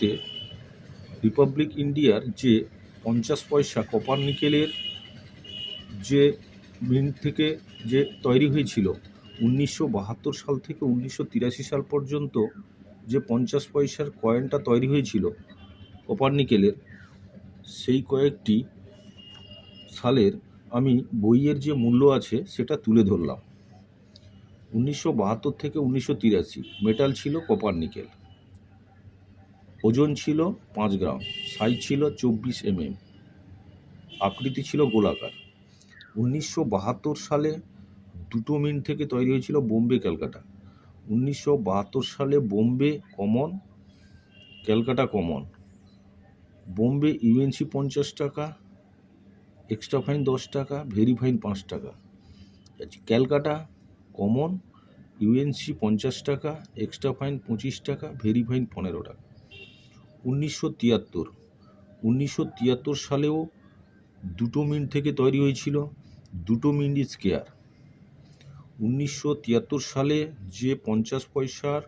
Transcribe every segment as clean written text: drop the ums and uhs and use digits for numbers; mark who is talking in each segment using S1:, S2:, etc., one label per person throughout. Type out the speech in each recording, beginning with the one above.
S1: তে রিপাবলিক ইন্ডিয়ার যে 50 পয়সা কপার নিকেলের যে মিন্ট থেকে যে তৈরি হয়েছিল 1972 সাল থেকে 1983 সাল পর্যন্ত যে 50 পয়সার কয়েনটা তৈরি হয়েছিল কপার নিকেলের, সেই কয়েকটি সালের আমি বইয়ের যে মূল্য আছে সেটা তুলে ধরলাম। 1972 থেকে 1983 মেটাল ছিল কপার নিকেল, ওজন ছিল 5 গ্রাম, সাইজ ছিল 24 mm, আকৃতি ছিল গোলাকার। 1972 সালে দুটো মিন্ট থেকে তৈরি হয়েছিল বোম্বে ক্যালকাটা। 1972 সালে Bombay common, Calcutta common. Bombay UNC 50 টাকা, এক্সট্রা ফাইন 10 টাকা, ভেরি ফাইন 5 টাকা। ক্যালকাটা কমন, ইউএনসি 50 টাকা, এক্সট্রা ফাইন 25 টাকা, ভেরি ফাইন 15 টাকা। 1973 সালেও দুটো মিন্ট থেকে তৈরি হয়েছিল দুটো মিন্ট স্কোয়ার। 1973 সালে যে 50 পয়সার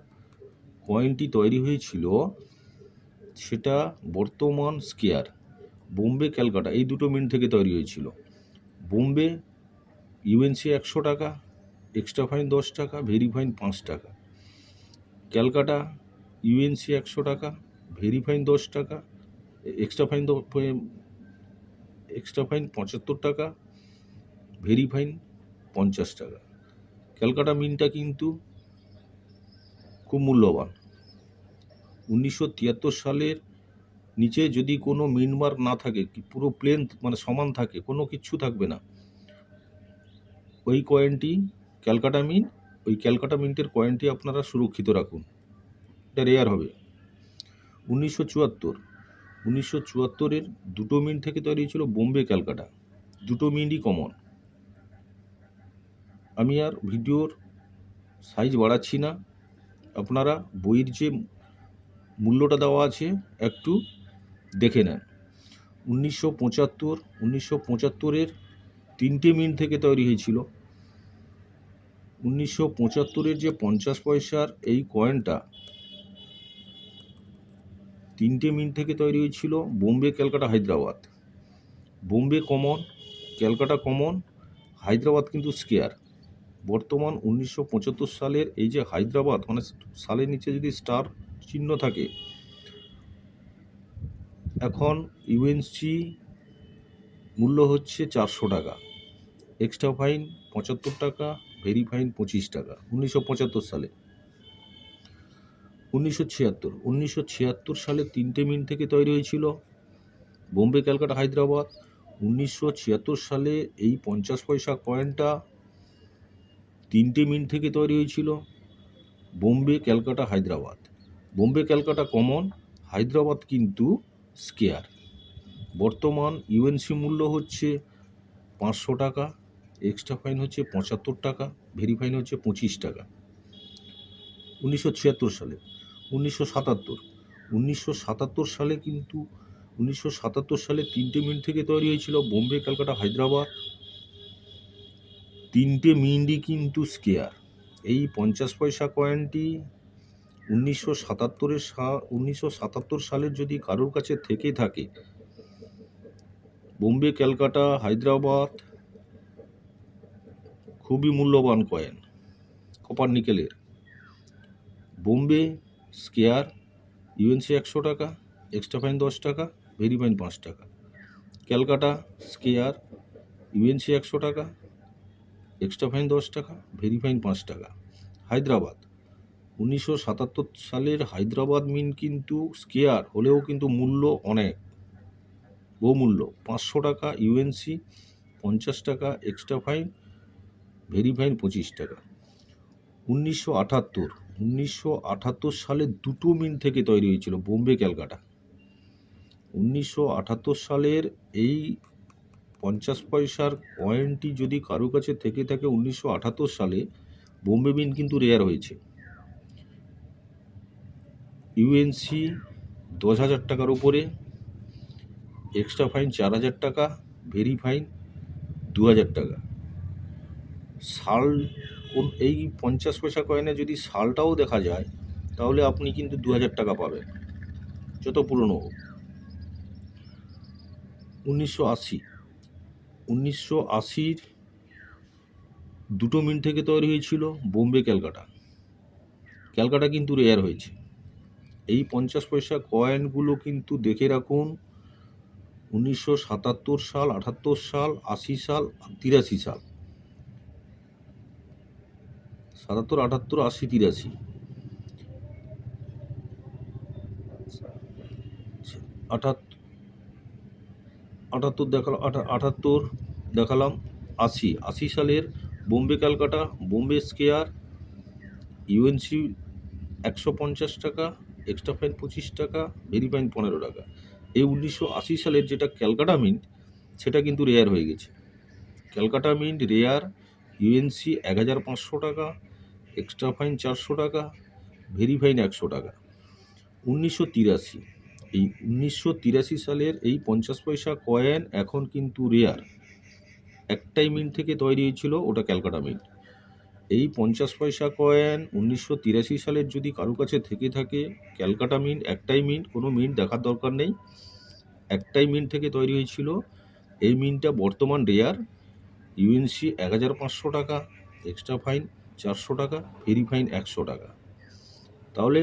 S1: কয়েনটি তৈরি হয়েছিল সেটা বর্তমান স্কোয়ার। বোম্বে ক্যালকাটা এই দুটো মিন্ট থেকে তৈরি হয়েছিল। বোম্বে ইউএনসি 100 টাকা, এক্সট্রা ফাইন 10 টাকা, ভেরি ফাইন 5 টাকা। ক্যালকাটা ইউএনসি 100 টাকা, ভেরি ফাইন 10 টাকা, এক্সট্রা ফাইন 75 টাকা, ভেরি ফাইন 50 টাকা। ক্যালকাটা মিন্টটা কিন্তু খুব মূল্যবান। 1973 সালের নিচে যদি কোনো মিন্ট মার্ক না থাকে, পুরো প্লেন মানে সমান থাকে, কোনো কিচ্ছু থাকবে না, ওই কয়েনটি ক্যালকাটা মিন্ট, ওই ক্যালকাটা মিন্টের কয়েনটি আপনারা সুরক্ষিত রাখুন, এটা রেয়ার হবে। 1974 দুটো মিন্ট থেকে তৈরি হয়েছিল বোম্বে ক্যালকাটা, দুটো মিন্টই কমন। আমি আর ভিডিওর সাইজ বাড়াচ্ছি না, আপনারা বইয়ের যে মূল্যটা দেওয়া আছে একটু দেখে নেন। 1975 তিনটে মিন্ট থেকে তৈরি হয়েছিল। 1975 যে 50 পয়সার এই কয়েনটা তিনটে মিন্ট থেকে তৈরি হয়েছিল বোম্বে ক্যালকাটা হায়দ্রাবাদ। বোম্বে কমন, ক্যালকাটা কমন, হায়দ্রাবাদ কিন্তু স্কোয়ার। বর্তমান 1975 সালের এই যে হায়দ্রাবাদ মানে সালের নিচে যদি স্টার চিহ্ন থাকে, এখন ইউএনসি মূল্য হচ্ছে 400 টাকা, এক্সট্রা ফাইন 75 টাকা, ভেরি ফাইন 25 টাকা। 1975 সালে। 1976 সালে তিনটে মিন্ট থেকে তৈরি হয়েছিল বোম্বে ক্যালকাটা হায়দ্রাবাদ। 1976 সালে এই 50 পয়সা কয়েনটা তিনটে মিন্ট থেকে তৈরি হয়েছিল বোম্বে ক্যালকাটা হায়দ্রাবাদ। বোম্বে ক্যালকাটা কমন, হায়দ্রাবাদ কিন্তু স্কোয়ার। বর্তমান ইউএনসি মূল্য হচ্ছে 500 টাকা, এক্সট্রা ফাইন হচ্ছে 75 টাকা, ভেরি ফাইন হচ্ছে 25 টাকা। 1976 সালে। 1977 সালে কিন্তু 1977 সালে তিনটে মিন্ট থেকে তৈরি হয়েছিল বোম্বে ক্যালকাটা হায়দ্রাবাদ, তিনটে মিন্টই কিন্তু স্কোয়ার। এই 50 পয়সা কয়েনটি 1977 সালের যদি কারোর কাছে থেকে থাকে, বোম্বে ক্যালকাটা হায়দ্রাবাদ খুবই মূল্যবান কয়েন কপার নিকেলের। বোম্বে স্কোয়ার, ইউএনসি 100 টাকা, এক্সট্রা ফাইন 10 টাকা, ভেরি ফাইন 5 টাকা। ক্যালকাটা স্কোয়ার, ইউএনসি 100 টাকা, এক্সট্রা ফাইন 10 টাকা, ভেরি ফাইন 5 টাকা। হায়দ্রাবাদ 1977 সালের হায়দ্রাবাদ মিন্ট কিন্তু স্কোয়ার হলেও কিন্তু মূল্য অনেক বহুমূল্য। 500 টাকা ইউএনসি, 50 টাকা এক্সট্রা ফাইন, ভেরি ফাইন 25 টাকা। 1978 সালে দুটো মিন্ট থেকে তৈরি হয়েছিল বোম্বে ক্যালকাটা। 1978 সালের এই 50 পয়সার কয়েনটি যদি কারো কাছে থেকে থাকে 1978 সালে, বোম্বে মিন্ট কিন্তু রেয়ার হয়েছে। ইউএনসি 10,000 টাকার উপরে, এক্সট্রা ফাইন 4,000 টাকা, ভেরি ফাইন 2,000 টাকা। সাল এই 50 পয়সা কয়েনে যদি সালটাও দেখা যায় তাহলে আপনি কিন্তু 2,000 টাকা পাবেন। যত পুরনো হোক। 1980 দুটো মিন্ট থেকে তৈরি হয়েছিল বোম্বে ক্যালকাটা। ক্যালকাটা কিন্তু রেয়ার হয়েছে। এই 50 পয়সা কয়েনগুলো কিন্তু দেখে রাখুন 1977 সাল, 78 সাল, 80 সাল, 83 সাল, 77, 78, 80, 83, 78 দেখালাম, 78 দেখালাম, 80 সালের বোম্বে ক্যালকাটা, বোম্বে স্কেয়ার, ইউএনসি 150 টাকা, এক্সট্রা ফাইন 25 টাকা, ভেরি ফাইন 15 টাকা। এই 1980 সালের যেটা ক্যালকাটা মিন্ট সেটা কিন্তু রেয়ার হয়ে গেছে। ক্যালকাটা মিন্ট রেয়ার, ইউএনসি 1500 টাকা, এক্সট্রা ফাইন 400 টাকা, ভেরি ফাইন 100 টাকা। 1983, এই 1983 সালের এই 50 পয়সা কয়েন এখন কিন্তু রেয়ার। একটাই মিন্ট থেকে তৈরি হয়েছিল, ওটা ক্যালকাটা মিন্ট। এই 50 পয়সা কয়েন 1983 সালের যদি কারো কাছে থেকে থাকে, ক্যালকাটা মিন্ট, একটাই মিন্ট, কোনো মিন্ট দেখার দরকার নেই, একটাই মিন্ট থেকে তৈরি হয়েছিল। এই মিন্টটা বর্তমান রেয়ার, ইউএনসি 1500 টাকা, এক্সট্রা ফাইন 400 টাকা, ভেরি ফাইন 100 টাকা। তাহলে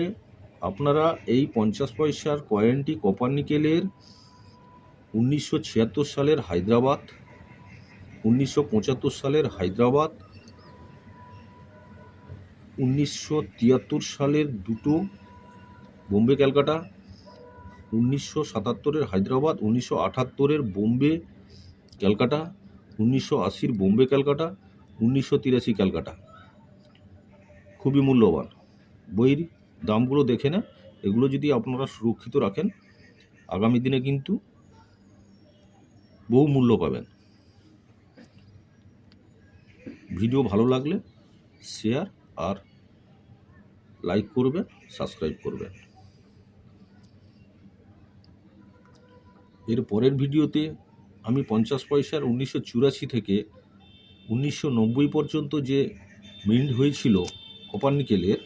S1: আপনারা এই 50 পয়সার কয়েনটি কপার নিকেলের 1976 সালের হায়দ্রাবাদ, 1975 সালের হায়দ্রাবাদ, 1973 সালের দুটো বোম্বে ক্যালকাটা, 1977-এর হায়দ্রাবাদ, 1978-এর বোম্বে ক্যালকাটা, 1980-র বোম্বে ক্যালকাটা, 1983 ক্যালকাটা খুবই মূল্যবান। বইয়ের দামগুলো দেখে না, এগুলো যদি আপনারা সুরক্ষিত রাখেন আগামী দিনে কিন্তু বহু মূল্য পাবেন। ভিডিও ভালো লাগলে শেয়ার আর লাইক করবেন, সাবস্ক্রাইব করবেন। এর পরের ভিডিওতে আমি 50 পয়সার 1984 থেকে 1990 পর্যন্ত যে মিন্ট হয়েছিল কপার নিকেলের,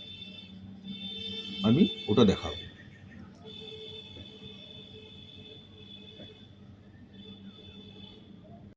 S1: আমি ওটা দেখাবো।